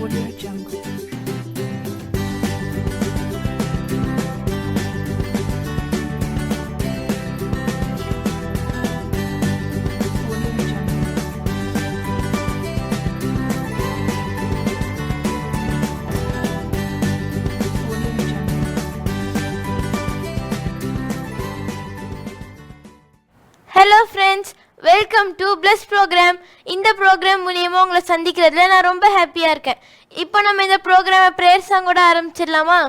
Hello friends, welcome to plus program. இந்த program மூலியமாக உங்களை சந்திக்கிறதுல நான் ரொம்ப ஹாப்பியாக இருக்கேன். இப்போ நம்ம இந்த ப்ரோக்ராமை ப்ரேயர் சாங்கோட ஆரம்பிச்சிடலாமா?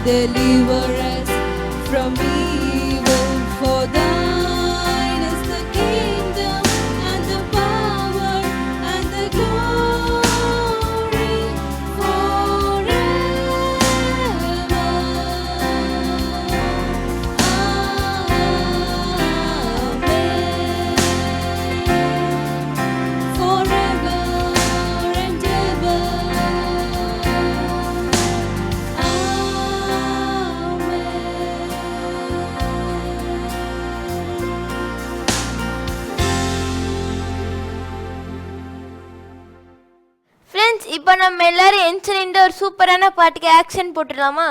Deliver us from evil, for thine is the kingdom and the power and the glory forever. Amen. Forever and ever. Friends, இப்போ நம்ம எல்லாரும் என்சனின்ற ஒரு சூப்பரான பாட்டுக்கு ஆக்ஷன் போட்டுடலாமா?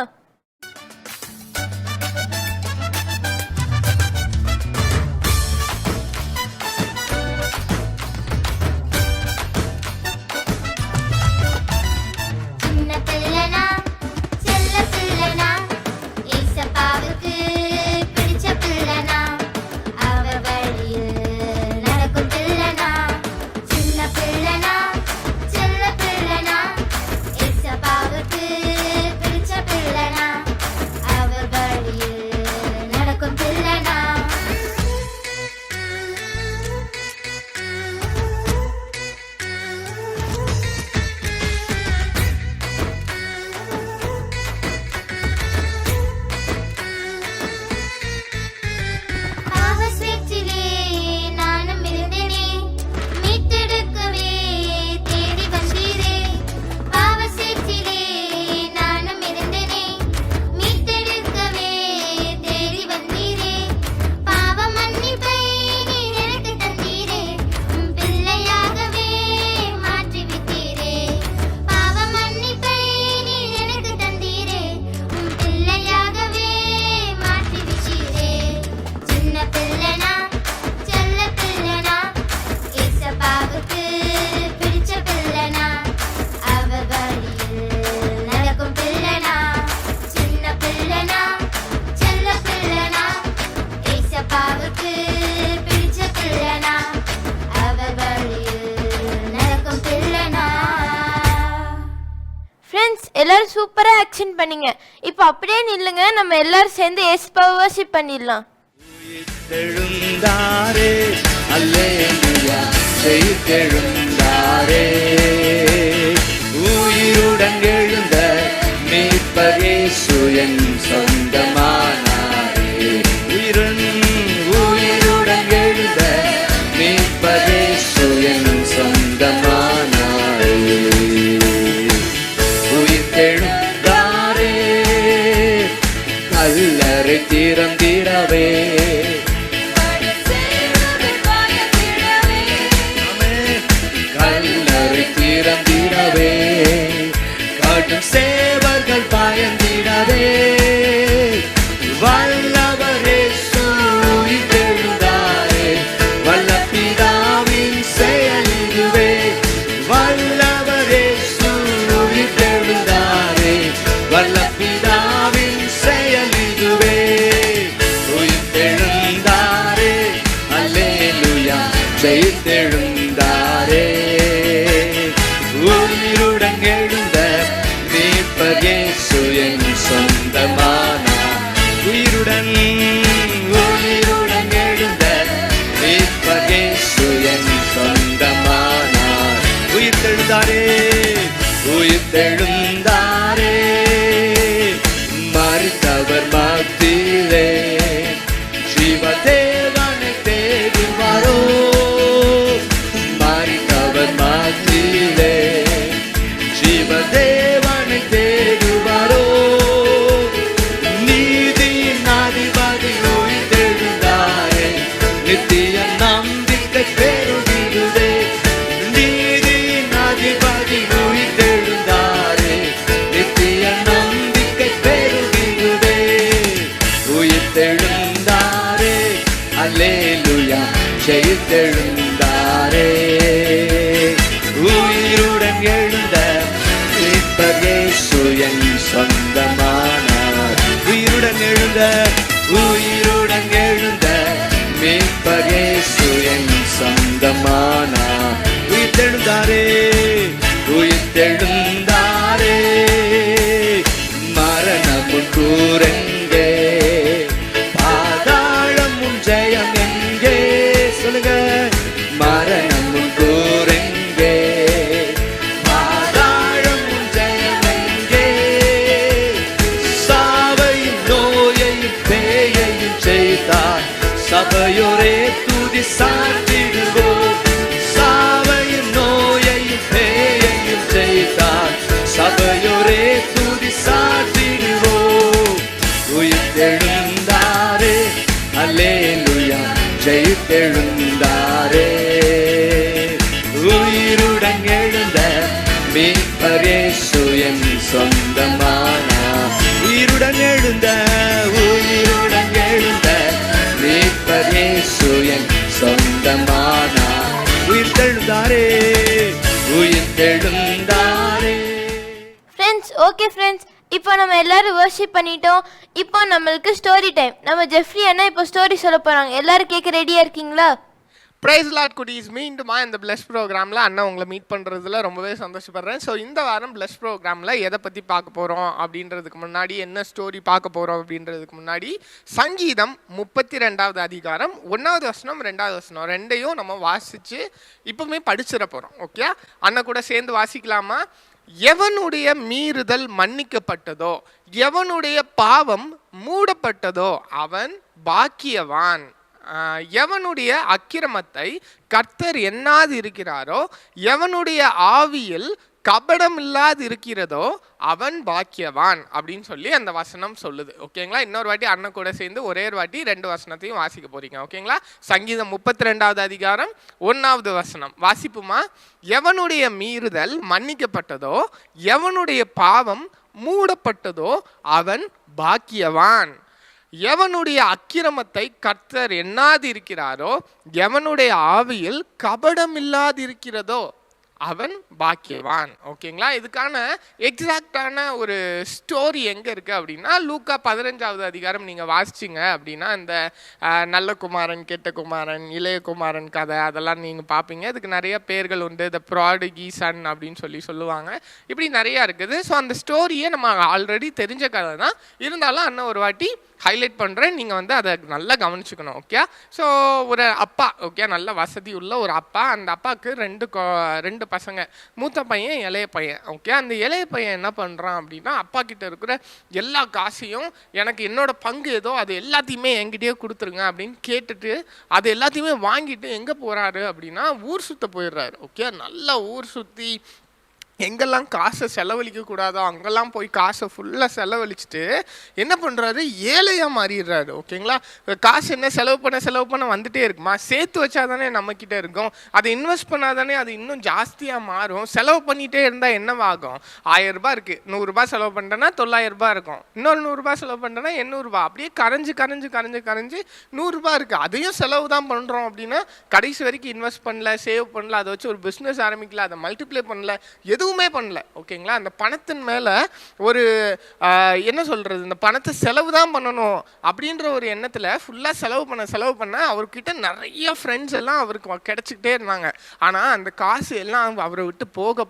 எல்லாரும் சூப்பரா ஆக்ஷன் பண்ணீங்க. இப்போ அப்படியே நில்லுங்க, நம்ம எல்லாரும் சேர்ந்து இயேசுவை வர்ஷிப் பண்ணிடலாம். எழுந்தாரே அல்லேலூயா, எழுந்தாரே உயிருடன் எழுந்த மீட்பர் இயேசு என் சொந்தமானாரே. உயிருடன் எழுந்த மீட்பர் இயேசு என் சொந்தமானாரே. எழுந்தாரே கல்லறை திறந்திடவே, கல்லறை திறந்திடவே, காட்டும் சேவர்கள் பயந்திடவே. அல்லேலூயா ஜெயித்தெழுந்தாரே. உயிருடன் எழுந்த மீட்பர் இயேசு என் சொந்தமானார். உயிருடன் எழுந்த மீட்பர் இயேசு என் சொந்தமானார். உயிர்த்தெழுந்தாரே மரணமும் கூரெங்கே, பாதாளமும் ஜெயம் எங்கே. சொல்லுங்க, மரணமும் கூரெங்கே, பாதாளமும் ஜெயம் எங்கே. சாவையும் நோயையும் பேயையும் செய்தார், சபையோரே துதி சாற்றிடுவோம். சாவையும் நோயையும் பேயையும் செய்தார், சபையோரே துதி சாற்றிடுவோம். உயிர்த்தெழுந்தாரே அல்லேலூயா ஜெயித்தெழுந்தாரே. உயிருடன் எழுந்த மீட்பர் இயேசு என் சொந்தமானார். உயிருடன் எழுந்த மீட்பர் இயேசு என் சொந்தமானார். உயிர்த்தெழுந்தாரே. ஃப்ரெண்ட்ஸ், ஓகே ஃப்ரெண்ட்ஸ், இப்போ நம்ம எல்லாரும் வர்ஷிப் பண்ணிட்டோம். இப்போ நம்மளுக்கு ஸ்டோரி டைம். நம்ம ஜெஃப்ரி அண்ணா இப்போ ஸ்டோரி சொல்ல போகிறாங்க. எல்லாரும் கேட்க ரெடியாக இருக்கீங்களா? பிரைஸ் லார்ட் குட்டீஸ், மீண்டுமா இந்த பிளஸ் ப்ரோக்ராமில் அண்ணன் உங்களை மீட் பண்ணுறதுல ரொம்பவே சந்தோஷப்படுறேன். ஸோ இந்த வாரம் பிளஸ் ப்ரோக்ராமில் எதை பற்றி பார்க்க போகிறோம் அப்படின்றதுக்கு முன்னாடி, என்ன ஸ்டோரி பார்க்க போகிறோம் அப்படின்றதுக்கு முன்னாடி, சங்கீதம் 32வது அதிகாரம் 1வது வசனம் 2வது வசனம் ரெண்டையும் நம்ம வாசித்து இப்போவுமே படிச்சிட போகிறோம். ஓகே, அண்ணன் கூட சேர்ந்து வாசிக்கலாமா? எவனுடைய மீறுதல் மன்னிக்கப்பட்டதோ, எவனுடைய பாவம் மூடப்பட்டதோ அவன் பாக்கியவான். எவனுடைய அக்கிரமத்தை கர்த்தர் எண்ணாது இருக்கிறாரோ, எவனுடைய ஆவியில் கபடம் இல்லாது இருக்கிறதோ அவன் பாக்கியவான் அப்படின்னு சொல்லி அந்த வசனம் சொல்லுது. ஓகேங்களா? இன்னொரு வாட்டி அண்ணன் கூட சேர்ந்து ஒரே ஒரு வாட்டி 2 வசனத்தையும் வாசிக்க போறீங்க. ஓகேங்களா? சங்கீதம் 32வது அதிகாரம் 1வது வசனம் வாசிப்புமா? எவனுடைய மீறுதல் மன்னிக்கப்பட்டதோ, எவனுடைய பாவம் மூடப்பட்டதோ அவன் பாக்கியவான். எவனுடைய அக்கிரமத்தை கர்த்தர் எண்ணாது இருக்கிறாரோ, எவனுடைய ஆவியில் கபடம் இல்லாது இருக்கிறதோ அவன் பாக்கியவான். ஓகேங்களா? இதுக்கான எக்ஸாக்டான ஒரு ஸ்டோரி எங்கே இருக்குது அப்படின்னா, லூக்கா 15வது அதிகாரம் நீங்கள் வாசிச்சிங்க அப்படின்னா, இந்த நல்ல குமாரன், கெட்ட குமாரன், இளைய குமாரன் கதை அதெல்லாம் நீங்கள் பார்ப்பீங்க. இதுக்கு நிறைய பேர்கள் உண்டு. த ப்ராடிகி சன் அப்படின்னு சொல்லுவாங்க. இப்படி நிறையா இருக்குது. ஸோ அந்த ஸ்டோரியை நம்ம ஆல்ரெடி தெரிஞ்ச கதை தான், இருந்தாலும் அண்ணன் ஒரு வாட்டி ஹைலைட் பண்ணுறேன். நீங்கள் அதை நல்லா கவனிச்சுக்கணும். ஓகே? ஸோ ஒரு அப்பா, ஓகே, நல்ல வசதி உள்ள ஒரு அப்பா. அந்த அப்பாவுக்கு ரெண்டு பசங்க, மூத்த பையன், இளைய பையன். ஓகே, அந்த இளைய பையன் என்ன பண்ணுறான் அப்படின்னா, அப்பா கிட்ட இருக்கிற எல்லா காசையும், எனக்கு என்னோட பங்கு ஏதோ அது எல்லாத்தையுமே என்கிட்டயே கொடுத்துருங்க அப்படின்னு கேட்டுட்டு அது எல்லாத்தையுமே வாங்கிட்டு எங்கே போகிறாரு அப்படின்னா, ஊர் சுற்ற போயிடுறாரு. ஓகே, நல்லா ஊர் சுற்றி எங்கெல்லாம் காசை செலவழிக்க கூடாதோ அங்கெல்லாம் போய் காசை ஃபுல்லாக செலவழிச்சிட்டு என்ன பண்ணுறாரு, ஏழையாக மாறிடுறாரு. ஓகேங்களா? காசு என்ன செலவு பண்ண வந்துட்டே இருக்குமா? சேர்த்து வச்சா தானே நம்மக்கிட்ட இருக்கும். அதை இன்வெஸ்ட் பண்ணால் தானே அது இன்னும் ஜாஸ்தியாக மாறும். செலவு பண்ணிகிட்டே இருந்தால் என்னவாகும்? 1000 ரூபாய் இருக்குது, 100 ரூபாய் செலவு பண்ணுறேன்னா 900 ரூபாய் இருக்கும். இன்னொரு 100 ரூபாய் செலவு பண்ணுறேன்னா 800 ரூபாய். அப்படியே கரைஞ்சு 100 ரூபாய் இருக்குது. அதையும் செலவு தான் பண்ணுறோம் அப்படின்னா, கடைசி வரைக்கும் இன்வெஸ்ட் பண்ணல, சேவ் பண்ணல, அதை வச்சு ஒரு பிஸ்னஸ் ஆரம்பிக்கல, அதை மல்டிப்ளை பண்ணல, எதுவுமே பண்ணல. ஓகேங்களா? அந்த பணத்தின் மேல ஒரு என்ன சொல்றது, இந்த பணத்தை செலவு தான் பண்ணணும் அப்படின்ற ஒரு எண்ணத்துல ஃபுல்லா செலவு பண்ண அவர்கிட்ட நிறைய ஃப்ரெண்ட்ஸ் எல்லாம் அவருக்கு கிடைச்சிக்கிட்டே இருந்தாங்க. ஆனா அந்த காசு எல்லாம் அவரை விட்டு போக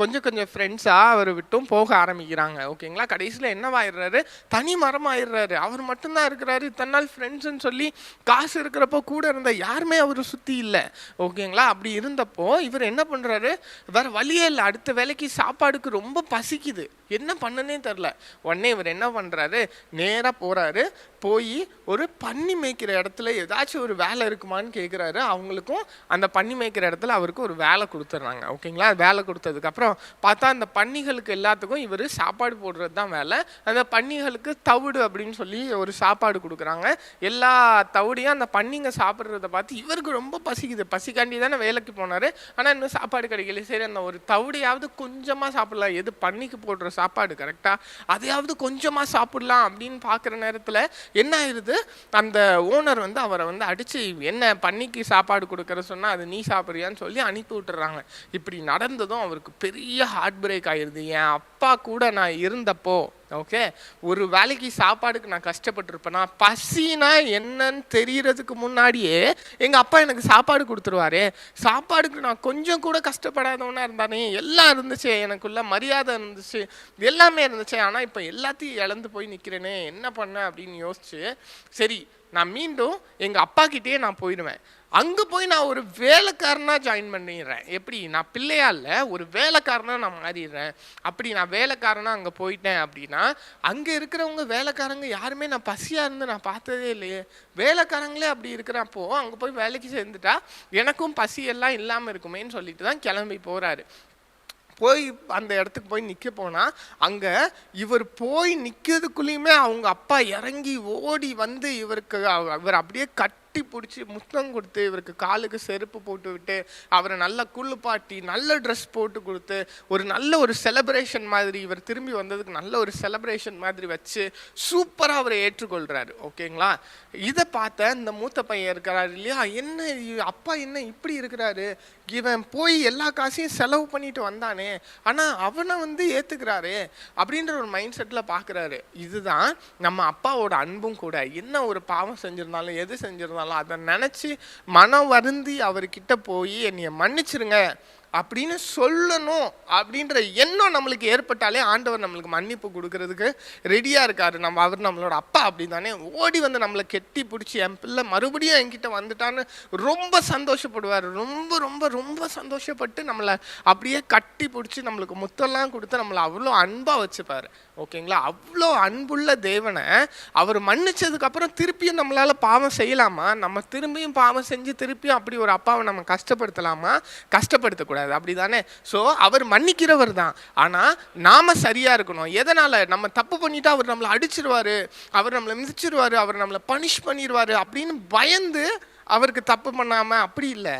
கொஞ்சம் ஃப்ரெண்ட்ஸா அவரை விட்டும் போக ஆரம்பிக்கிறாங்க. ஓகேங்களா? கடைசியில் என்னவாயிடுறாரு, தனி மரம் ஆயிடுறாரு. அவர் மட்டும்தான் இருக்கிறாரு. தன்னால் ஃப்ரெண்ட்ஸ்ன்னு சொல்லி காசு இருக்கிறப்போ கூட இருந்த யாருமே அவர் சுத்தி இல்லை. ஓகேங்களா? அப்படி இருந்தப்போ இவர் என்ன பண்றாரு, வேற வழியே இல்லை, அடுத்த வேலைக்கு சாப்பாடுக்கு ரொம்ப பசிக்குது, என்ன பண்ணனே தெரில. உடனே இவர் என்ன பண்ணுறாரு, நேராக போகிறாரு. போய் ஒரு பன்னி மேய்க்கிற இடத்துல ஏதாச்சும் ஒரு வேலை இருக்குமான்னு கேட்குறாரு. அவங்களுக்கும் அந்த பன்னி மேய்க்கிற இடத்துல அவருக்கு ஒரு வேலை கொடுத்துட்றாங்க. ஓகேங்களா? வேலை கொடுத்ததுக்கப்புறம் பார்த்தா அந்த பன்னிகளுக்கு எல்லாத்துக்கும் இவர் சாப்பாடு போடுறது தான் வேலை. அந்த பன்னிகளுக்கு தவிடு அப்படின்னு சொல்லி ஒரு சாப்பாடு கொடுக்குறாங்க. எல்லா தவிடையும் அந்த பன்னிங்க சாப்பிட்றத பார்த்து இவருக்கு ரொம்ப பசிக்குது. பசிக்காண்டி தானே வேலைக்கு போனார், ஆனால் இன்னும் சாப்பாடு கிடைக்கல. சரி, அந்த ஒரு தவிடையாவது கொஞ்சமாக சாப்பிடலாம், எது பன்னிக்கு போடுற சாப்பாடு கரெக்டாக, அதையாவது கொஞ்சமாக சாப்பிடலாம் அப்படின்னு பார்க்குற நேரத்தில் என்ன ஆயிடுது, அந்த ஓனர் வந்து அவரை வந்து அடித்து என்ன பன்னிக்கு சாப்பாடு கொடுக்குற சொன்னால் அது நீ சாப்பிட்றியான்னு சொல்லி அனுப்பி விட்டுறாங்க. இப்படி நடந்ததும் அவருக்கு பெரிய ஹார்ட் பிரேக் ஆயிடுது. என் அப்பா கூட நான் இருந்தப்போ ஓகே ஒரு வேலைக்கு சாப்பாடுக்கு நான் கஷ்டப்பட்டுருப்பேன்னா, பசினா என்னன்னு தெரியறதுக்கு முன்னாடியே எங்கள் அப்பா எனக்கு சாப்பாடு கொடுத்துருவாரு. சாப்பாடுக்கு நான் கொஞ்சம் கூட கஷ்டப்படாதவனா இருந்தானே, எல்லாம் இருந்துச்சு, எனக்குள்ள மரியாதை இருந்துச்சு, எல்லாமே இருந்துச்சு. ஆனால் இப்போ எல்லாத்தையும் இழந்து போய் நிற்கிறேனே, என்ன பண்ண அப்படின்னு யோசிச்சு, சரி நான் மீண்டும் எங்கள் அப்பா கிட்டேயே நான் போயிடுவேன். அங்கே போய் நான் ஒரு வேலைக்காரனாக ஜாயின் பண்ணிடுறேன். எப்படி, நான் பிள்ளையா இல்லை, ஒரு வேலைக்காரனாக நான் மாறிடுறேன். அப்படி நான் வேலைக்காரனாக அங்கே போயிட்டேன் அப்படின்னா, அங்கே இருக்கிறவங்க வேலைக்காரங்க யாருமே நான் பசியாக இருந்து நான் பார்த்ததே இல்லையே. வேலைக்காரங்களே அப்படி இருக்கிறப்போ அங்கே போய் வேலைக்கு சேர்ந்துட்டா எனக்கும் பசியெல்லாம் இல்லாமல் இருக்குமேன்னு சொல்லிட்டு தான் கிளம்பி போகிறாரு. போய் அந்த இடத்துக்கு போய் நிற்க போனால் அங்கே இவர் போய் நிற்கிறதுக்குள்ளேயுமே அவங்க அப்பா இறங்கி ஓடி வந்து இவர் அப்படியே கட்டி பிடிச்சி முத்தம் கொடுத்து, இவருக்கு காலுக்கு செருப்பு போட்டு விட்டு, அவரை நல்லா குளிப்பாட்டி நல்ல ட்ரெஸ் போட்டு கொடுத்து, ஒரு செலிப்ரேஷன் மாதிரி, இவர் திரும்பி வந்ததுக்கு நல்ல ஒரு செலிப்ரேஷன் மாதிரி வச்சு சூப்பராக அவரை ஏற்றுக்கொள்கிறாரு. ஓகேங்களா? இதை பார்த்த இந்த மூத்த பையன் இருக்கிறாரு இல்லையா, என்ன அப்பா என்ன இப்படி இருக்கிறாரு, இவன் போய் எல்லா காசையும் செலவு பண்ணிட்டு வந்தானே, ஆனால் அவனை வந்து ஏற்றுக்கிறாரு அப்படின்ற ஒரு மைண்ட் செட்டில் பார்க்குறாரு. இதுதான் நம்ம அப்பாவோட அன்பும் கூட. என்ன ஒரு பாவம் செஞ்சுருந்தாலும் எது செஞ்சுருந்தாலும் அதை நினச்சி மனம் வருந்தி அவர்கிட்ட போய் என்னைய மன்னிச்சிருங்க அப்படின்னு சொல்லணும் அப்படின்ற எண்ணம் நம்மளுக்கு ஏற்பட்டாலே ஆண்டவர் நம்மளுக்கு மன்னிப்பு கொடுக்கறதுக்கு ரெடியாக இருக்காரு. அவர் நம்மளோட அப்பா அப்படி தானே, ஓடி வந்து நம்மளை கெட்டி பிடிச்சி என் பிள்ளை மறுபடியும் என்கிட்ட வந்துட்டான்னு ரொம்ப சந்தோஷப்படுவார். ரொம்ப ரொம்ப ரொம்ப சந்தோஷப்பட்டு நம்மளை அப்படியே கட்டி பிடிச்சி நம்மளுக்கு முத்தெல்லாம் கொடுத்து நம்மளை அவ்வளோ அன்பாக வச்சுப்பார். ஓகேங்களா? அவ்வளோ அன்புள்ள தேவனை அவர் மன்னிச்சதுக்கப்புறம் திருப்பியும் நம்மளால் பாவம் செய்யலாமா? நம்ம திரும்பியும் பாவம் செஞ்சு திருப்பியும் அப்படி ஒரு அப்பாவை நம்ம கஷ்டப்படுத்தலாமா? கஷ்டப்படுத்தக்கூடாது. அப்படிதானே? சோ அவர் மன்னிக்கிறவர் தான். ஆனா நாம சரியா இருக்கணும். எதனால? நம்ம தப்பு பண்ணிட்டா அவர் நம்மளை அடிச்சிருவாரு, அவர் நம்மளை மிதிச்சிருவாரு, அவர் நம்மளை பனிஷ் பண்ணிடுவாரு அப்படின்னு பயந்து அவருக்கு தப்பு பண்ணாம அப்படி இல்லை.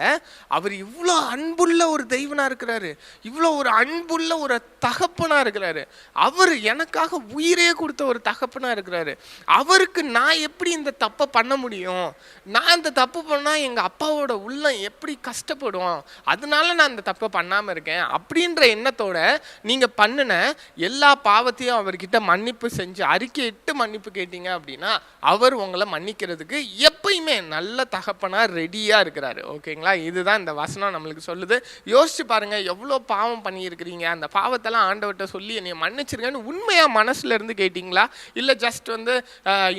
அவர் இவ்வளோ அன்புள்ள ஒரு தெய்வனா இருக்கிறாரு, இவ்வளோ ஒரு அன்புள்ள ஒரு தகப்பனா இருக்கிறாரு. அவர் எனக்காக உயிரே கொடுத்த ஒரு தகப்பனா இருக்கிறாரு. அவருக்கு நான் எப்படி இந்த தப்பை பண்ண முடியும்? நான் இந்த தப்பு பண்ணா எங்க அப்பாவோட உள்ளம் எப்படி கஷ்டப்படும்? அதனால நான் இந்த தப்பை பண்ணாம இருக்கேன் அப்படின்ற எண்ணத்தோட நீங்க பண்ணின எல்லா பாவத்தையும் அவர்கிட்ட மன்னிப்பு செஞ்சு அறிக்கையிட்டு மன்னிப்பு கேட்டீங்க அப்படின்னா அவர் உங்களை மன்னிக்கிறதுக்கு எப்பயுமே நல்ல தகப்பனா ரெடியா இருக்கிறாரு. ஓகேங்களா? இதுதான் இந்த வசனம் நம்மளுக்கு சொல்லுது. யோசிச்சு பாருங்க, எவ்வளோ பாவம் பண்ணியிருக்கிறீங்க. அந்த பாவத்தெல்லாம் ஆண்டவர்கிட்ட சொல்லி என்னை மன்னிச்சிருங்கன்னு உண்மையா மனசுல இருந்து கேட்டீங்களா? இல்ல ஜஸ்ட் வந்து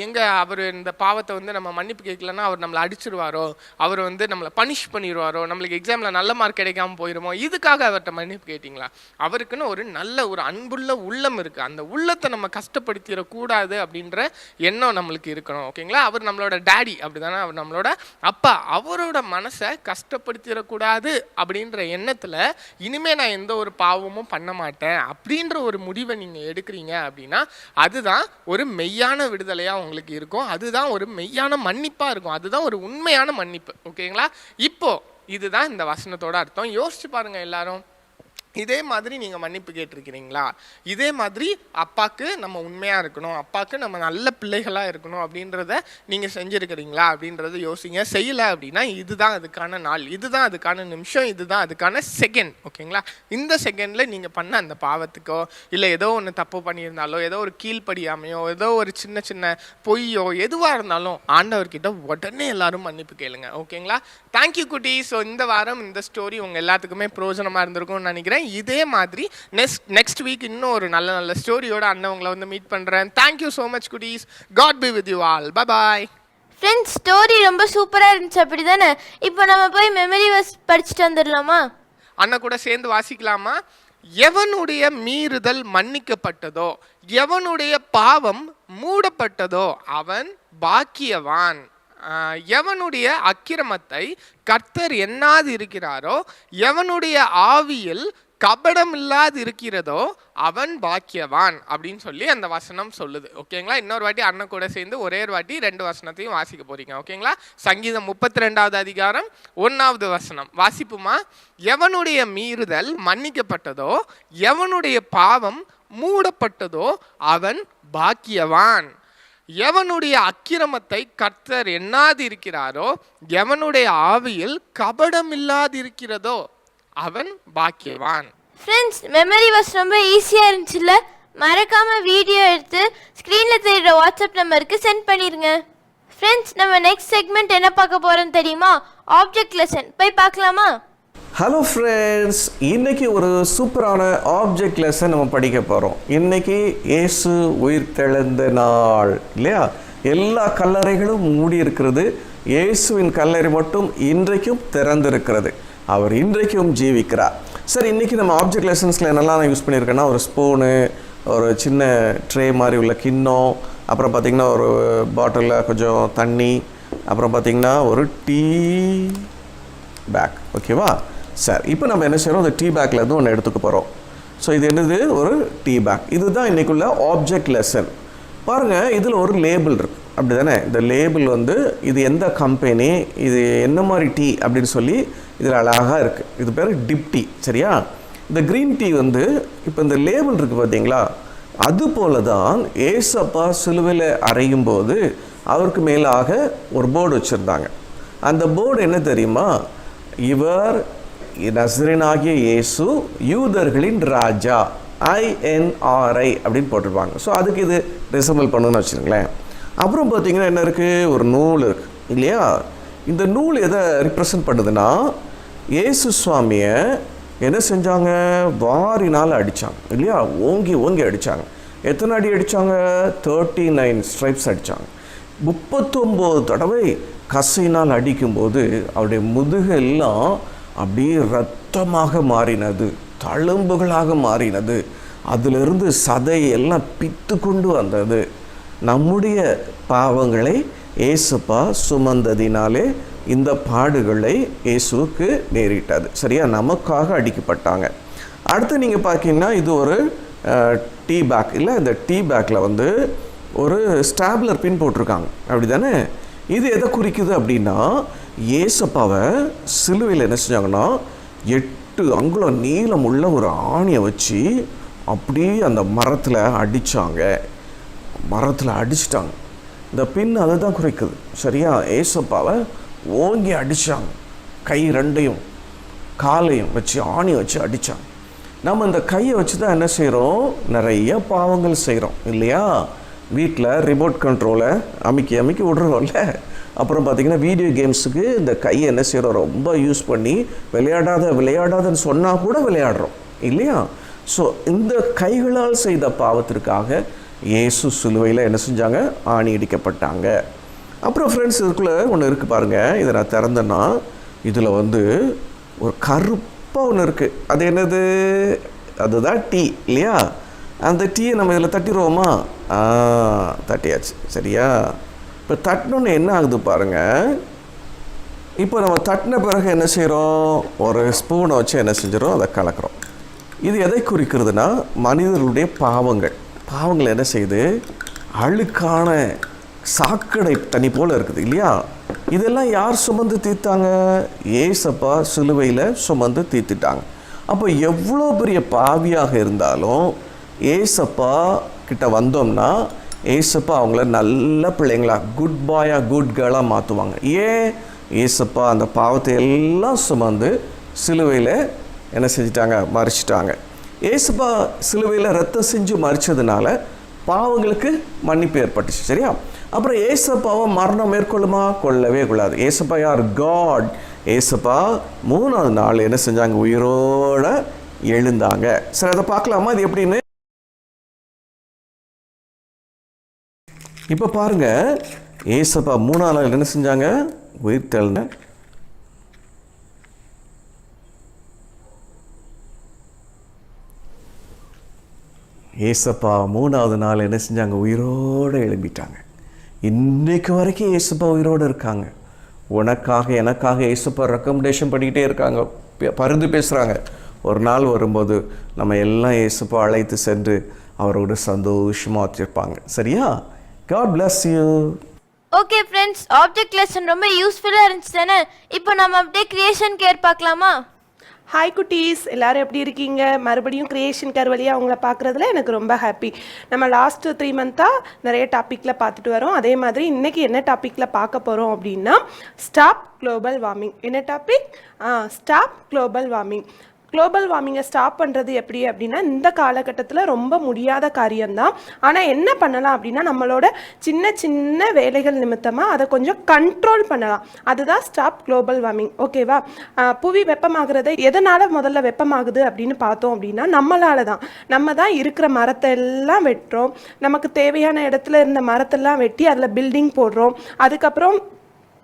எங்க அவர் இந்த பாவத்தை வந்து நம்ம மன்னிப்பு கேட்கலன்னா அவர் நம்மளை அடிச்சிருவாரோ, அவர் வந்து நம்மளை பனிஷ் பண்ணிடுவாரோ, நம்மளுக்கு எக்ஸாம்ல நல்ல மார்க் கிடைக்காம போயிருமோ, இதுக்காக அவர்கிட்ட மன்னிப்பு கேட்டீங்களா? அவருக்குன்னு ஒரு நல்ல ஒரு அன்புள்ள உள்ளம் இருக்கு. அந்த உள்ளத்தை நம்ம கஷ்டப்படுத்திடக்கூடாது அப்படின்ற எண்ணம் நம்மளுக்கு இருக்கணும். ஓகேங்களா? அவர் நம்மளோட டேடி அப்படிதானே, அவர் நம்மளோட அப்பா. அவரோட மனசை கஷ்டப்படுத்திடக்கூடாது அப்படின்ற எண்ணத்துல இனிமே நான் எந்த ஒரு பாவமும் பண்ண மாட்டேன் அப்படின்ற ஒரு முடிவை நீங்க எடுக்கிறீங்க அப்படின்னா அதுதான் ஒரு மெய்யான விடுதலையா உங்களுக்கு இருக்கும். அதுதான் ஒரு மெய்யான மன்னிப்பா இருக்கும். அதுதான் ஒரு உண்மையான மன்னிப்பு. ஓகேங்களா? இப்போ இதுதான் இந்த வசனத்தோட அர்த்தம். யோசிச்சு பாருங்க எல்லாரும். இதே மாதிரி நீங்கள் மன்னிப்பு கேட்டிருக்கிறீங்களா? இதே மாதிரி அப்பாவுக்கு நம்ம உண்மையாக இருக்கணும், அப்பாவுக்கு நம்ம நல்ல பிள்ளைகளாக இருக்கணும் அப்படின்றத நீங்கள் செஞ்சுருக்கிறீங்களா அப்படின்றத யோசிங்க. செய்யலை அப்படின்னா இதுதான் அதுக்கான நாள், இதுதான் அதுக்கான நிமிஷம், இதுதான் அதுக்கான செகண்ட். ஓகேங்களா? இந்த செகண்டில் நீங்கள் பண்ண அந்த பாவத்துக்கோ இல்லை ஏதோ ஒன்று தப்பு பண்ணியிருந்தாலோ, ஏதோ ஒரு கீழ்ப்படியாமையோ, ஏதோ ஒரு சின்ன சின்ன பொய்யோ எதுவாக இருந்தாலும் ஆண்டவர்கிட்ட உடனே எல்லாரும் மன்னிப்பு கேளுங்க. ஓகேங்களா? தேங்க்யூ குட்டி. ஸோ இந்த வாரம் இந்த ஸ்டோரி உங்கள் எல்லாத்துக்குமே பிரயோஜனமாக இருந்திருக்கும்னு நினைக்கிறேன். இதே மாதிரி நெக்ஸ்ட் வீக் இன்னும் ஒரு நல்ல நல்ல ஸ்டோரியோட அண்ணவங்களை வந்து மீட் பண்றேன். தேங்க்யூ ஸோ மச் குட்டீஸ். God be with you all. Bye bye. Friends, story ரொம்ப சூப்பராக இருந்துச்சு அப்படி தானே? இப்போ நம்ம போய் மெமரி வர்ஸ் படிச்சுட்டு வந்துடலாமா? அண்ணா கூட சேர்ந்து வாசிக்கலாமா? எவனுடைய மீறுதல் மன்னிக்கப்பட்டதோ, எவனுடைய பாவம் மூடப்பட்டதோ அவன் பாக்கியவான். எவனுடைய அக்கிரமத்தை கர்த்தர் எண்ணாது இருக்கிறாரோ, எவனுடைய ஆவியில் கபடம் இல்லாது இருக்கிறதோ அவன் பாக்கியவான் அப்படின்னு சொல்லி அந்த வசனம் சொல்லுது. ஓகேங்களா? இன்னொரு வாட்டி அண்ணன் கூட சேர்ந்து ஒரே ஒரு வாட்டி 2 வசனத்தையும் வாசிக்க போறீங்க. ஓகேங்களா? சங்கீதம் 32வது அதிகாரம் 1வது வசனம் வாசிப்புமா? எவனுடைய மீறுதல் மன்னிக்கப்பட்டதோ, எவனுடைய பாவம் மூடப்பட்டதோ அவன் பாக்கியவான். எவனுடைய அக்கிரமத்தை கர்த்தர் எண்ணாது இருக்கிறாரோ, எவனுடைய ஆவியில் கபடம் இல்லாது இருக்கிறதோ அவன் பாக்கியவான். ஃப்ரெண்ட்ஸ், மெமரி வாஸ் ரொம்ப ஈஸியாக இருந்துச்சுல்ல? மறக்காமல் வீடியோ எடுத்து ஸ்க்ரீனில் தெரியுற வாட்ஸ்அப் நம்பருக்கு சென்ட் பண்ணிடுங்க. ஃப்ரெண்ட்ஸ், நம்ம நெக்ஸ்ட் செக்மெண்ட் என்ன பார்க்க போகிறோன்னு தெரியுமா? Object lesson. போய் பார்க்கலாமா? ஹலோ ஃப்ரெண்ட்ஸ், இன்னைக்கு ஒரு சூப்பரான ஆப்ஜெக்ட் லெசன் நம்ம படிக்க போகிறோம். இன்னைக்கு இயேசு உயிர்த்தெழுந்த நாள் இல்லையா? எல்லா கல்லறைகளும் மூடி இருக்கிறது, இயேசுவின் கல்லறை மட்டும் இன்றைக்கும் திறந்திருக்கிறது. அவர் இன்றைக்கும் ஜீவிக்கிறார். சரி, இன்றைக்கி நம்ம ஆப்ஜெக்ட் லெசன்ஸில் என்னெல்லாம் நான் யூஸ் பண்ணியிருக்கேன்னா, ஒரு ஸ்பூனு, ஒரு சின்ன ட்ரே மாதிரி உள்ள கிண்ணம், அப்புறம் பார்த்திங்கன்னா ஒரு பாட்டிலில் கொஞ்சம் தண்ணி, அப்புறம் பார்த்திங்கன்னா ஒரு டீ பேக். ஓகேவா? சரி, இப்போ நம்ம என்ன செய்கிறோம், அந்த டீ பேக்கில் இருந்து ஒன்று எடுத்துக்க போகிறோம். ஸோ இது என்னது? ஒரு டீ பேக். இதுதான் இன்றைக்குள்ள ஆப்ஜெக்ட் லெசன். பாருங்கள், இதில் ஒரு லேபிள் இருக்குது, அப்படி தானே? இந்த லேபிள் வந்து இது எந்த கம்பெனி, இது என்ன மாதிரி டீ அப்படின்னு சொல்லி இதில் அழகாக இருக்குது. இது பேர் டிப் டீ. சரியா? இந்த க்ரீன் டீ வந்து இப்போ இந்த லேபிள் இருக்குது பார்த்தீங்களா, அது போல தான் ஏசப்பா சிலுவையில் அறையும் போது அவருக்கு மேலாக ஒரு போர்டு வச்சுருந்தாங்க. அந்த போர்டு என்ன தெரியுமா? இவர் நசரேயனாகிய இயேசு யூதர்களின் ராஜா, INRI அப்படின்னு போட்டிருப்பாங்க. ஸோ அதுக்கு இது ரிசம்பிள் பண்ணுன்னு வச்சுருங்களேன். அப்புறம் பார்த்திங்கன்னா என்ன இருக்குது? ஒரு நூல் இருக்குது இல்லையா? இந்த நூல் எதை ரிப்ரசன்ட் பண்ணுதுன்னா, இயேசு சுவாமியை என்ன செஞ்சாங்க? வாரினால் அடித்தாங்க இல்லையா? ஓங்கி ஓங்கி அடித்தாங்க. எத்தனை அடி அடித்தாங்க? 39 ஸ்ட்ரைப்ஸ் அடித்தாங்க. 39 தடவை கசையினால் அடிக்கும்போது அவருடைய முதுகெல்லாம் அப்படியே இரத்தமாக மாறினது, தழும்புகளாக மாறினது. அதிலிருந்து சதை எல்லாம் பித்து கொண்டு வந்தது. நம்முடைய பாவங்களை ஏசப்பா சுமந்ததினாலே இந்த பாடுகளை இயேசுவுக்கு நேரிட்டது. சரியா? நமக்காக அடிக்கப்பட்டாங்க. அடுத்து நீங்கள் பார்த்தீங்கன்னா இது ஒரு டீ பேக் இல்லை? இந்த டீ பேக்கில் வந்து ஒரு ஸ்டாப்லர் பின் போட்டிருக்காங்க, அப்படி தானே? இது எதை குறிக்குது அப்படின்னா, ஏசப்பாவை சிலுவையில் என்ன செஞ்சாங்கன்னா 8 அங்குலம் நீளம் உள்ள ஒரு ஆணியை வச்சு அப்படியே அந்த மரத்தில் அடித்தாங்க. மரத்தில் அடிச்சிட்டாங்க. இந்த பின் அதை தான் குறிக்குது. சரியா? ஏசப்பாவை ஓங்கி அடித்தாங்க. கை ரெண்டையும் காலையும் வச்சு ஆணி வச்சு அடித்தாங்க. நம்ம இந்த கையை வச்சு தான் என்ன செய்கிறோம்? நிறைய பாவங்கள் செய்கிறோம் இல்லையா? வீட்டில் ரிமோட் கண்ட்ரோலை அமைக்கி அமைக்கி விடுறோம்ல. அப்புறம் பார்த்திங்கன்னா வீடியோ கேம்ஸுக்கு இந்த கையை என்ன செய்கிறோம்? ரொம்ப யூஸ் பண்ணி விளையாடாதன்னு சொன்னால் கூட விளையாடுறோம் இல்லையா? ஸோ இந்த கைகளால் செய்த பாவத்திற்காக இயேசு சிலுவையில் என்ன செஞ்சாங்க? ஆணி அடிக்கப்பட்டாங்க. அப்புறம் ஃப்ரெண்ட்ஸ், இதுக்குள்ளே ஒன்று இருக்குது பாருங்கள். இதை நான் திறந்தேன்னா இதில் வந்து ஒரு கருப்பாக ஒன்று இருக்குது. அது என்னது? அதுதான் டீ இல்லையா? அந்த டீயை நம்ம இதில் தட்டிடுவோமா? தட்டியாச்சு. சரியா? இப்போ தட்டினோன்னு என்ன ஆகுது பாருங்கள். இப்போ நம்ம தட்டின பிறகு என்ன செய்கிறோம்? ஒரு ஸ்பூனை வச்சு என்ன செஞ்சிடும்? அதை கலக்கிறோம். இது எதை குறிக்கிறதுனா, மனிதர்களுடைய பாவங்கள் என்ன செய்யுது? அழுக்கான சாக்கடை தண்ணி போல் இருக்குது இல்லையா? இதெல்லாம் யார் சுமந்து தீர்த்தாங்க? ஏசப்பா சிலுவையில் சுமந்து தீர்த்துட்டாங்க. அப்போ எவ்வளோ பெரிய பாவியாக இருந்தாலும் ஏசப்பா கிட்ட வந்தோம்னா ஏசப்பா அவங்கள நல்ல பிள்ளைங்களா, குட் பாயா, குட் கேர்ளாக மாற்றுவாங்க. ஏன்? ஏசப்பா அந்த பாவத்தை எல்லாம் சுமந்து சிலுவையில் என்ன செஞ்சிட்டாங்க? மறிச்சிட்டாங்க. ஏசப்பா சிலுவையில் ரத்தம் செஞ்சு மறிச்சதுனால பாவங்களுக்கு மன்னிப்பு ஏற்பட்டுச்சு. சரியா? அப்புறம் ஏசப்பாவை மரணம் மேற்கொள்ளுமா? கொள்ளவே கொள்ளாது. ஏசப்பா யார்? காட். ஏசப்பா 3ஆவது நாள் என்ன செஞ்சாங்க? உயிரோட எழுந்தாங்க. சரி, அதை பார்க்கலாமா இது எப்படின்னு? இப்போ பாருங்க, ஏசப்பா 3ஆவது நாள் என்ன செஞ்சாங்க? உயிர் தெழுந்த. ஏசப்பா 3ஆவது நாள் என்ன செஞ்சாங்க? உயிரோடு எழும்பிட்டாங்க. இன்றைக்கு வரைக்கும் ஏசப்பா உயிரோடு இருக்காங்க. உனக்காக எனக்காக ஏசப்பா ரெக்கமெண்டேஷன் பண்ணிக்கிட்டே இருக்காங்க, பரிந்து பேசுகிறாங்க. ஒரு நாள் வரும்போது நம்ம எல்லாம் ஏசப்பா அழைத்து சென்று அவரோட சந்தோஷமாக வச்சுருப்பாங்க. சரியா? God bless you. Okay friends, object lesson ரொம்ப யூஸ்ஃபுல்லாக இருந்துச்சு தானே? இப்போ நம்ம அப்படியே கிரியேஷன் கேர் பார்க்கலாமா? ஹாய் குட்டீஸ், எல்லாரும் எப்படி இருக்கீங்க? மறுபடியும் கிரியேஷன் கேர் வழியாக அவங்கள பார்க்குறதுல எனக்கு ரொம்ப ஹாப்பி. நம்ம லாஸ்ட்டு 3 மந்த்தாக நிறைய டாப்பிக்கில் பார்த்துட்டு வரோம். அதே மாதிரி இன்றைக்கி என்ன டாப்பிக்கில் பார்க்க போகிறோம் அப்படின்னா ஸ்டாப் குளோபல் வார்மிங். என்ன topic? Stop global warming. Global வார்மிங்கை ஸ்டாப் பண்ணுறது எப்படி அப்படின்னா இந்த காலகட்டத்தில் ரொம்ப முடியாத காரியம்தான். ஆனால் என்ன பண்ணலாம் அப்படின்னா நம்மளோட சின்ன சின்ன வேலைகள் நிமித்தமாக அதை கொஞ்சம் கண்ட்ரோல் பண்ணலாம். அதுதான் ஸ்டாப் குளோபல் வார்மிங். ஓகேவா? புவி வெப்பமாகிறது எதனால் முதல்ல வெப்பமாகுது அப்படின்னு பார்த்தோம் அப்படின்னா நம்மளால தான். நம்ம தான் இருக்கிற மரத்தை எல்லாம் வெட்டுறோம். நமக்கு தேவையான இடத்துல இருந்த மரத்தெல்லாம் வெட்டி அதில் பில்டிங் போடுறோம். அதுக்கப்புறம்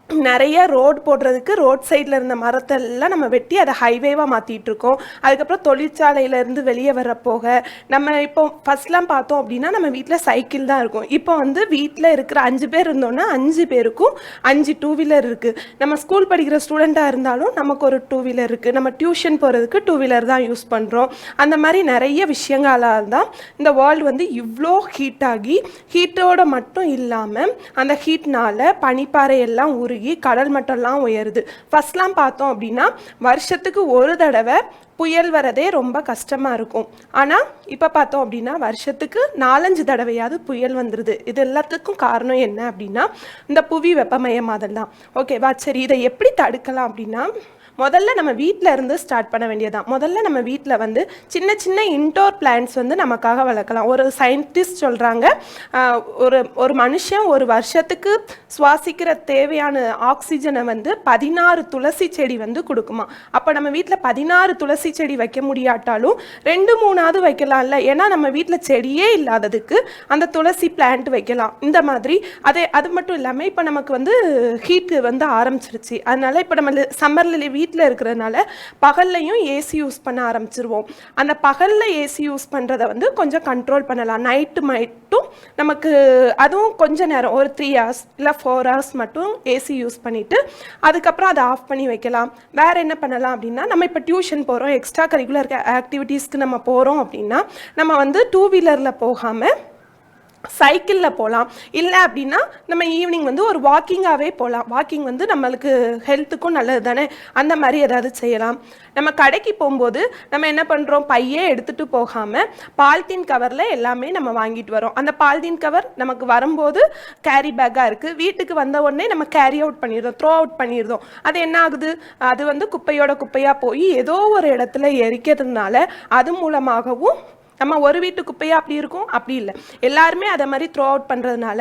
நிறைய ரோடு போடுறதுக்கு ரோட் சைடில் இருந்த மரத்தெல்லாம் நம்ம வெட்டி அதை ஹைவேவாக மாற்றிட்டு இருக்கோம். அதுக்கப்புறம் தொழிற்சாலையிலேருந்து வெளியே வர போக நம்ம இப்போ ஃபஸ்ட்லாம் பார்த்தோம் அப்படின்னா நம்ம வீட்டில் சைக்கிள் தான் இருக்கும். இப்போ வந்து வீட்டில் இருக்கிற 5 பேர் இருந்தோன்னா 5 பேருக்கும் 5 2 வீலர் இருக்குது. நம்ம ஸ்கூல் படிக்கிற ஸ்டூடெண்ட்டாக இருந்தாலும் நமக்கு ஒரு 2 வீலர் இருக்குது. நம்ம டியூஷன் போகிறதுக்கு 2 வீலர் தான் யூஸ் பண்ணுறோம். அந்த மாதிரி நிறைய விஷயங்களால் தான் இந்த வேர்ல்டு வந்து இவ்வளோ ஹீட் ஆகி ஹீட்டோடு மட்டும் இல்லாமல் அந்த ஹீட்னால் பனிப்பாறை எல்லாம் உருகி கடல் மட்டம்லாம் உயருது. ஃபர்ஸ்ட்லாம் பார்த்தோம் அப்படின்னா வருஷத்துக்கு ஒரு தடவை புயல் வரதே ரொம்ப கஷ்டமாக இருக்கும். ஆனால் இப்போ பார்த்தோம் அப்படின்னா வருஷத்துக்கு 4-5 தடவையாவது புயல் வந்துடுது. இது எல்லாத்துக்கும் காரணம் என்ன அப்படின்னா இந்த புவி வெப்பமயமாதல் தான். ஓகேவா? சரி, இதை எப்படி தடுக்கலாம் அப்படின்னா முதல்ல நம்ம வீட்டில் இருந்து ஸ்டார்ட் பண்ண வேண்டியதான். முதல்ல நம்ம வீட்டில் வந்து சின்ன சின்ன இன்டோர் பிளான்ட்ஸ் வந்து நமக்காக வளர்க்கலாம். ஒரு சயின்டிஸ்ட் சொல்கிறாங்க ஒரு மனுஷன் ஒரு வருஷத்துக்கு சுவாசிக்கிற தேவையான ஆக்சிஜனை வந்து 16 துளசி செடி வந்து கொடுக்குமா. அப்போ நம்ம வீட்டில் 16 துளசி செடி வைக்க முடியாட்டாலும் 2-3 வைக்கலாம்ல. ஏன்னா நம்ம வீட்டில் செடியே இல்லாததுக்கு அந்த துளசி பிளான்ட் வைக்கலாம். இந்த மாதிரி அது மட்டும் இல்லாமல் இப்போ நமக்கு வந்து ஹீட்டு வந்து ஆரம்பிச்சிருச்சு. அதனால இப்போ நம்ம சம்மரில் வீட்டில் இருக்கிறதுனால பகல்லையும் ஏசி யூஸ் பண்ண ஆரம்பிச்சிருவோம். அந்த பகலில் ஏசி யூஸ் பண்ணுறதை வந்து கொஞ்சம் கண்ட்ரோல் பண்ணலாம். நைட்டு மட்டும் நமக்கு அதுவும் கொஞ்ச நேரம் ஒரு 3 hours இல்லை 4 hours மட்டும் ஏசி யூஸ் பண்ணிவிட்டு அதுக்கப்புறம் அதை ஆஃப் பண்ணி வைக்கலாம். வேறு என்ன பண்ணலாம் அப்படின்னா நம்ம இப்போ டியூஷன் போகிறோம், எக்ஸ்ட்ரா கரிக்குலர் ஆக்டிவிட்டீஸ்க்கு நம்ம போகிறோம் அப்படின்னா நம்ம வந்து 2 வீலரில் போகாமல் சைக்கிளில் போகலாம். இல்லை அப்படின்னா நம்ம ஈவினிங் வந்து ஒரு வாக்கிங்காகவே போகலாம். வாக்கிங் வந்து நம்மளுக்கு ஹெல்த்துக்கும் நல்லது தானே. அந்த மாதிரி ஏதாவது செய்யலாம். நம்ம கடைக்கு போகும்போது நம்ம என்ன பண்ணுறோம், பையே எடுத்துகிட்டு போகாமல் பாலித்தீன் கவரில் எல்லாமே நம்ம வாங்கிட்டு வரோம். அந்த பாலித்தீன் கவர் நமக்கு வரும்போது கேரி பேக்காக இருக்குது. வீட்டுக்கு வந்த உடனே நம்ம கேரி அவுட் பண்ணிடுறோம், த்ரோ அவுட் பண்ணிடுறோம். அது என்ன ஆகுது, அது வந்து குப்பையோட குப்பையாக போய் ஏதோ ஒரு இடத்துல எரிக்கிறதுனால அது மூலமாகவும் நம்ம ஒரு வீட்டு குப்பையாக அப்படி இருக்கும். அப்படி இல்லை, எல்லாருமே அதை மாதிரி த்ரோ அவுட் பண்ணுறதுனால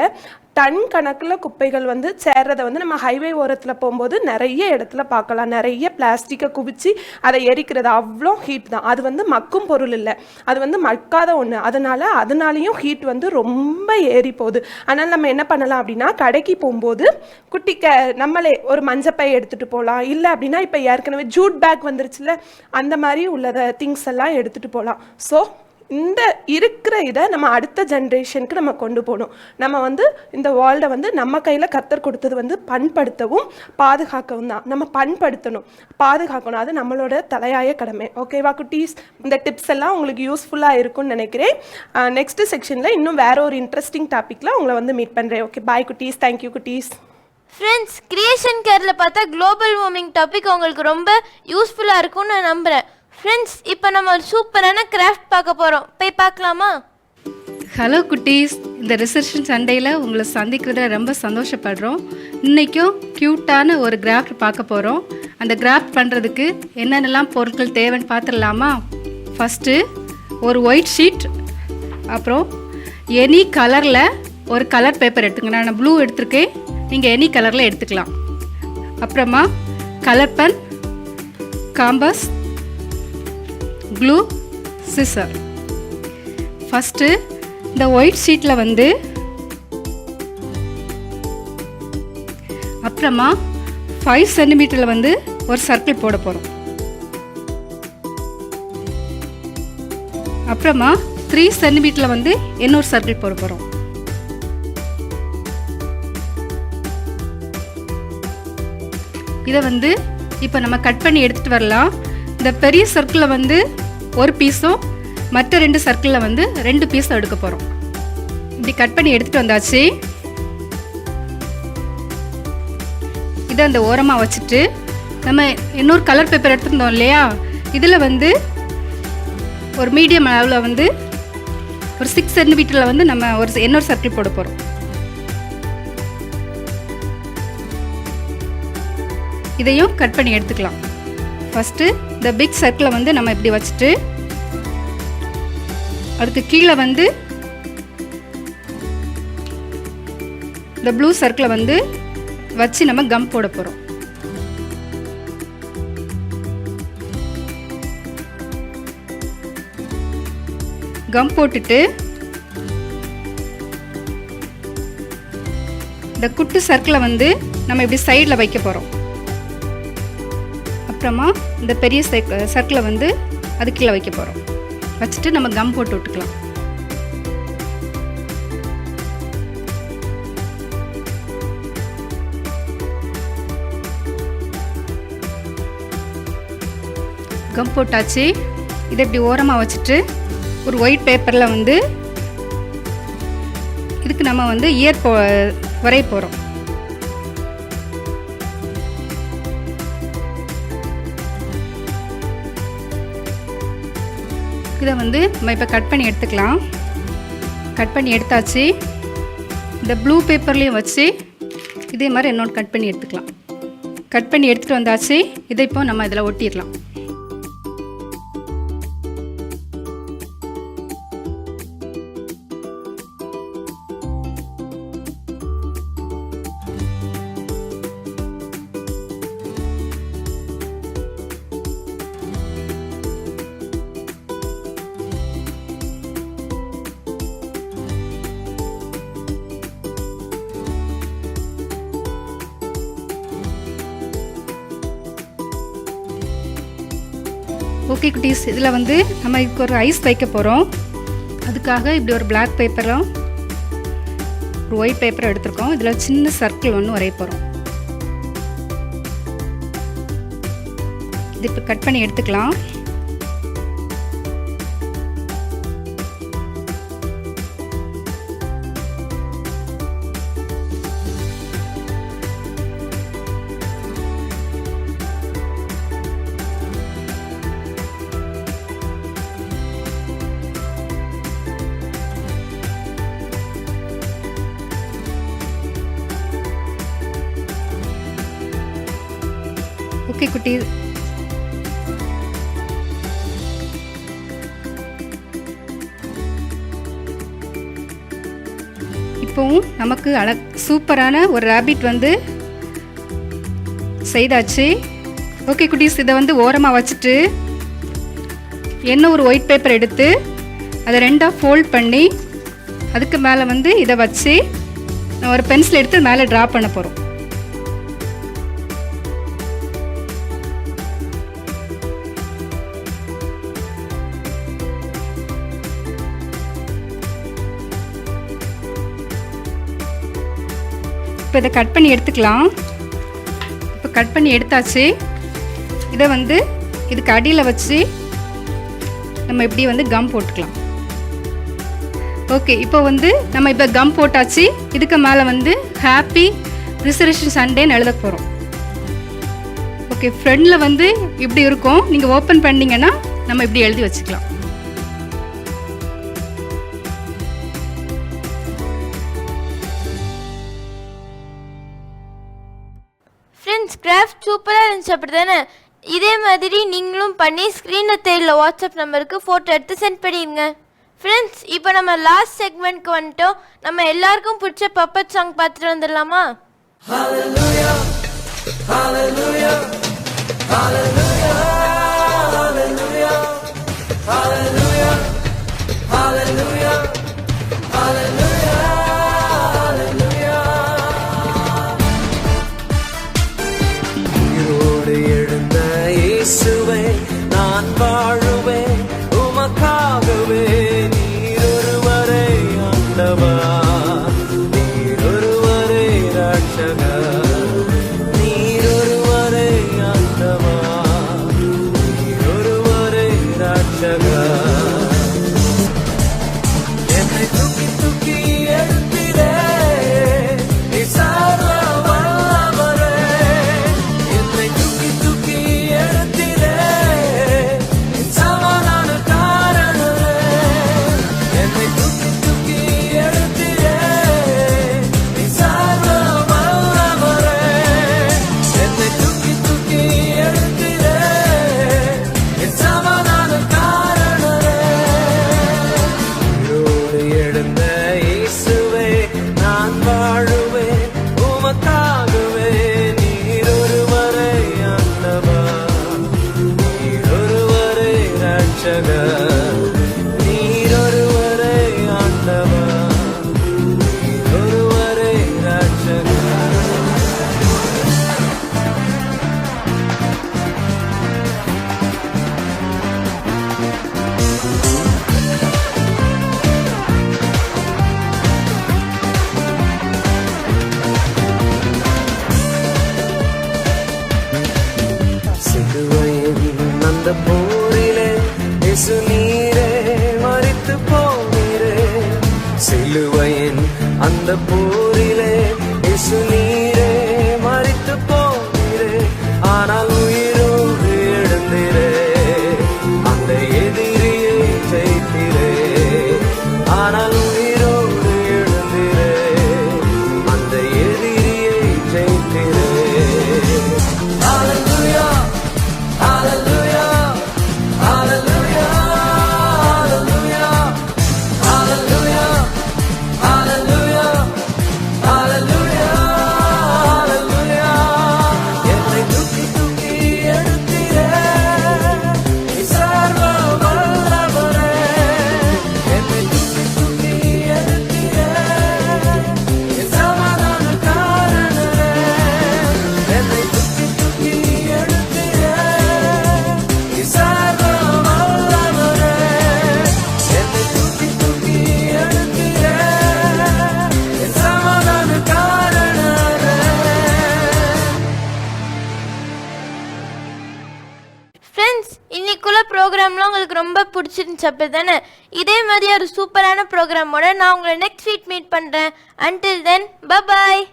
டன் கணக்கில் குப்பைகள் வந்து சேர்றதை வந்து நம்ம ஹைவே ஓரத்தில் போகும்போது நிறைய இடத்துல பார்க்கலாம். நிறைய பிளாஸ்டிக்கை குவிச்சு அதை எரிக்கிறது. அவ்வளோ ஹீட் தான். அது வந்து மக்கும் பொருள் இல்லை, அது வந்து மக்காத ஒன்று. அதனாலையும் ஹீட் வந்து ரொம்ப ஏறி போகுது. அதனால் நம்ம என்ன பண்ணலாம் அப்படின்னா கடைக்கு போகும்போது நம்மளே ஒரு மஞ்சப்பை எடுத்துகிட்டு போகலாம். இல்லை அப்படின்னா இப்போ ஏற்கனவே ஜூட் பேக் வந்துருச்சுல, அந்த மாதிரி உள்ளதை திங்ஸ் எல்லாம் எடுத்துகிட்டு போகலாம். ஸோ இந்த இருக்கிற இதை நம்ம அடுத்த ஜென்ரேஷனுக்கு நம்ம கொண்டு போகணும். நம்ம வந்து இந்த வேர்ல்டை வந்து நம்ம கையில் கர்த்தர் கொடுத்தது வந்து பண்படுத்தவும் பாதுகாக்கவும் தான். நம்ம பண்படுத்தணும், பாதுகாக்கணும். அது நம்மளோட தலையாய கடமை. ஓகேவா குட்டீஸ்? இந்த டிப்ஸ் எல்லாம் உங்களுக்கு யூஸ்ஃபுல்லாக இருக்கும்னு நினைக்கிறேன். நெக்ஸ்ட் செக்ஷனில் இன்னும் வேற ஒரு இன்ட்ரெஸ்டிங் டாப்பிக்கில் உங்களை வந்து மீட் பண்ணுறேன். ஓகே, பாய் குட்டீஸ். தேங்க்யூ குட்டீஸ். ஃப்ரெண்ட்ஸ், கிரியேஷன் கேரில் பார்த்தா குளோபல் வார்மிங் டாபிக் உங்களுக்கு ரொம்ப யூஸ்ஃபுல்லாக இருக்கும்னு நான் நம்புகிறேன். ஃப்ரெண்ட்ஸ், இப்போ நம்ம ஒரு சூப்பரான கிராஃப்ட் பார்க்க போகிறோம். போய் பார்க்கலாமா? ஹலோ குட்டீஸ், இந்த ரிசர்ஷன் சண்டேயில் உங்களை சந்திக்கிறத ரொம்ப சந்தோஷப்படுறோம். இன்றைக்கும் க்யூட்டான ஒரு கிராஃப்ட் பார்க்க போகிறோம். அந்த கிராஃப்ட் பண்ணுறதுக்கு என்னென்னலாம் பொருட்கள் தேவைன்னு பார்த்துடலாமா? ஃபஸ்ட்டு ஒரு ஒயிட் ஷீட், அப்புறம் எனி கலரில் ஒரு கலர் பேப்பர் எடுத்துங்க. நான் ப்ளூ எடுத்திருக்கேன், நீங்கள் எனி கலரில் எடுத்துக்கலாம். அப்புறமா colour pen, compass, glue, scissor. First இந்த ஒயிட் ஷீட்டில் வந்து அப்புறமா 5 சென்டிமீட்டரில் வந்து ஒரு சர்க்கிள் போட போகிறோம். அப்புறமா 3 சென்டிமீட்டரில் வந்து இன்னொரு சர்க்கிள் போட போகிறோம். இதை வந்து இப்போ நம்ம கட் பண்ணி எடுத்துகிட்டு வரலாம். இந்த பெரிய சர்க்கிளில் வந்து ஒரு பீஸும் மற்ற 2 சர்க்கிளில் வந்து 2 பீஸும் எடுக்க போகிறோம். இப்படி கட் பண்ணி எடுத்துகிட்டு வந்தாச்சு. இதை அந்த ஓரமாக வச்சுட்டு நம்ம இன்னொரு கலர் பேப்பர் எடுத்துருந்தோம் இல்லையா, இதில் வந்து ஒரு மீடியம் அளவில் வந்து ஒரு 6 சென்டிமீட்டரில் வந்து நம்ம இன்னொரு சர்க்கிள் போட போகிறோம். இதையும் கட் பண்ணி எடுத்துக்கலாம். ஃபஸ்ட்டு இந்த பிக் சர்க்கிளை வந்து நம்ம இப்படி வச்சுட்டு அதுக்கு கீழே வந்து இந்த ப்ளூ சர்க்கிளை வந்து வச்சு நம்ம கம் போட போகிறோம். கம் போட்டுட்டு இந்த குட்டு சர்க்கிளை வந்து நம்ம இப்படி சைடில் வைக்க போகிறோம். அப்புறமா இந்த பெரிய சர்க்கிளை வந்து அது கீழே வைக்க போகிறோம். வச்சுட்டு நம்ம கம் போட்டு விட்டுக்கலாம். கம் போட்டாச்சு. இதை இப்படி ஓரமாக வச்சுட்டு ஒரு ஒயிட் பேப்பரில் வந்து இதுக்கு நம்ம வந்து இயர் வரைய போகிறோம். இதை வந்து நம்ம இப்போ கட் பண்ணி எடுத்துக்கலாம். கட் பண்ணி எடுத்தாச்சு. இந்த ப்ளூ பேப்பர்லேயும் வச்சு இதே மாதிரி இன்னொன்று கட் பண்ணி எடுத்துக்கலாம். கட் பண்ணி எடுத்துகிட்டு வந்தாச்சு. இதை இப்போ நம்ம இதில் ஒட்டிடலாம். ஓகே குட்டீஸ், இதில் வந்து நம்ம இதுக்கு ஒரு ஐஸ் வைக்க போகிறோம். அதுக்காக இப்படி ஒரு பிளாக் பேப்பரும் ஒரு ஒயிட் பேப்பரும் எடுத்துருக்கோம். இதில் சின்ன சர்க்கிள் ஒன்று வரைய போகிறோம். இது இப்போ கட் பண்ணி எடுத்துக்கலாம். ஓகே குட்டி, இப்போவும் நமக்கு சூப்பரான ஒரு ரேபிட் வந்து செய்தாச்சு. ஓகே குட்டீஸ், இதை வந்து ஓரமாக வச்சுட்டு என்ன ஒரு ஒயிட் பேப்பர் எடுத்து அதை ரெண்டாக ஃபோல்ட் பண்ணி அதுக்கு மேலே வந்து இதை வச்சு ஒரு பென்சில் எடுத்து மேலே ட்ரா பண்ண போகிறோம். இப்போ இதை கட் பண்ணி எடுத்துக்கலாம். இப்போ கட் பண்ணி எடுத்தாச்சு. இதை வந்து இதுக்கு அடியில் வச்சு நம்ம இப்படி வந்து கம் போட்டுக்கலாம். ஓகே, இப்போ வந்து நம்ம இப்போ கம் போட்டாச்சு. இதுக்கு மேலே வந்து ஹாப்பி ரிசர்வேஷன் சண்டேன்னு எழுத போகிறோம். ஓகே, ஃப்ரண்டில் வந்து இப்படி இருக்கும். நீங்கள் ஓப்பன் பண்ணிங்கன்னா நம்ம இப்படி எழுதி வச்சுக்கலாம். ஃப்ரெண்ட்ஸ், கிராஃப்ட் சூப்பராக இருந்துச்சு அப்படி தானே? இதே மாதிரி நீங்களும் பண்ணி ஸ்க்ரீனில் தெரியல வாட்ஸ்அப் நம்பருக்கு ஃபோட்டோ எடுத்து சென்ட் பண்ணிடுங்க. ஃப்ரெண்ட்ஸ், இப்போ நம்ம லாஸ்ட் செக்மெண்ட்க்கு வந்துட்டோம். நம்ம எல்லாருக்கும் பிடிச்ச பப்பட் சாங் பார்த்துட்டு வந்துடலாமா? இயேசுவே, நான் வாழுவேன் உமக்காகவே. நீரொருவரே ஆண்டவர், நீரொருவரே ரட்சகர், நீரொருவரே ஆண்டவர். போரிலே இயேசு நீரே மரித்து போனீரே சிலுவையின் அந்த போரிலே இயேசு நீரே மரித்து போனீரே ஆனால் உயிரோடு எழுந்தீரே அந்த எதிரியை ஜெயித்தீரே ஆனால் உயிரோடு எழுந்தீரே அந்த எதிரியை ஜெயித்தீரே ஹalleluya ஹalleluya ஹalleluya ஹalleluya ஹalleluya ஹalleluya ஹalleluya என்னை தூக்கி தூக்கி எடுத்தீரே நீ சர்வ வல்லவரே என்னை தூக்கி தூக்கி எடுத்தீரே நீ சமாதான காரணரே என்னை தூக்கி தூக்கி எடுத்தீரே நீ சர்வ வல்லவரே என்னை தூக்கி தூக்கி எடுத்தீரே நீ சமாதான காரணரே. ஃப்ரெண்ட்ஸ் இன்னைக்குள்ள ப்ரோக்ராம்லாம் உங்களுக்கு ரொம்ப பிடிச்சிருந்துச்சு அப்படி தானே? இதே மாதிரி ஒரு சூப்பரான ப்ரோக்ராமோட நான் உங்களை நெக்ஸ்ட் வீக் மீட் பண்ணுறேன். Until then bye bye.